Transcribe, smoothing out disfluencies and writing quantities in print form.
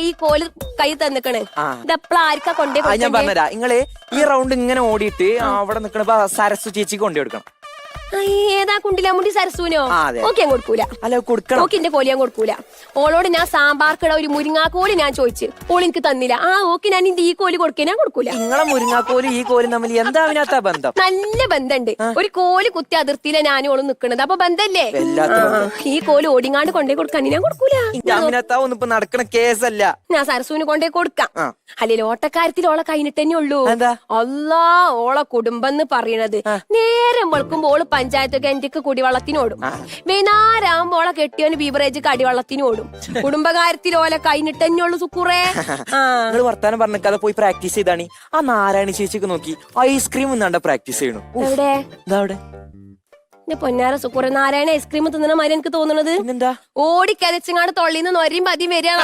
ഈ കോല് കൈ തന്നിക്കണ്. ഇതെപ്പോഴും ആർക്കാ കൊണ്ടേ ഞാൻ പറഞ്ഞുതരാ. നിങ്ങള് ഈ റൗണ്ട് ഇങ്ങനെ ഓടിയിട്ട് അവിടെ നിക്കണ സരസ്വ ചേച്ചിക്ക് കൊണ്ടു കൊടുക്കണം. ഏതാ കുണ്ടിലാമുണ്ടി സരസൂനോ? ഓക്കെ ഞാൻ കൊടുക്കൂല. അല്ല കൊടുക്കണം. ഓക്കെ എന്റെ കോലി ഞാൻ കൊടുക്കൂല. ഓളോട് ഞാൻ സാമ്പാർക്കിട ഒരു മുരിങ്ങാക്കോല് ഞാൻ ചോദിച്ചു, ഓൾ എനിക്ക് തന്നില്ല. ഓക്കെ ഞാൻ ഈ കോല് കൊടുക്കാൻ ഞാൻ കൊടുക്കൂല. നിങ്ങളെ മുരിങ്ങാക്കോലും ഈ കോലും തമ്മിൽ എന്താ അതിനകത്ത ബന്ധം? നല്ല ബന്ധമുണ്ട്. ഒരു കോല് കുത്തി അതിർത്തിയിലെ ഞാനും ഓളും നിക്കണത്. അപ്പൊ ബന്ധല്ലേ? ഈ കോല് ഓടിങ്ങാണ്ട് കൊണ്ടേ കൊടുക്കാൻ ഞാൻ കൊടുക്കൂല. ഒന്നും ഇപ്പൊ നടക്കണ കേസല്ല. ഞാൻ സരസൂന് കൊണ്ടേ കൊടുക്കാം. അല്ലെങ്കിൽ ഓട്ടക്കാര്യത്തിൽ ഓളെ കഴിഞ്ഞിട്ട് തന്നെ ഉള്ളൂ. അല്ലാ, ഓളെ കുടുംബം എന്ന് പറയണത് നേരം വെളുക്കുമ്പോ ഓള് പഞ്ചായത്തൊക്കെ എനിക്ക് കുടിവെള്ളത്തിനോടും, വൈകുന്നേരമാകുമ്പോ ഓളെ കെട്ടിയോന് ബീവറേജ് കടിവെള്ളത്തിനോടും. കുടുംബകാര്യത്തിൽ ഓലെ കഴിഞ്ഞിട്ട് തന്നെ ഉള്ളു സുക്കൂറേ. നിങ്ങൾ വർത്താനം പറഞ്ഞ പോയി പ്രാക്ടീസ് ചെയ്താണ്. ആ നാരായണ ചേച്ചിക്ക് നോക്കി ഐസ്ക്രീം ഒന്നാണ്ട പ്രാക്ടീസ് ചെയ്യണു. എവിടെ അവിടെ പൊന്നാര സുക്കൂറ നാരായണ ഐസ്ക്രീം തിന്നണ മാതിരി എനിക്ക് തോന്നുന്നത്. ഓടിക്കരച്ചിങ്ങാണ്ട് തൊള്ളിന്ന് നൊരയും പതിയും വരികയാണ്.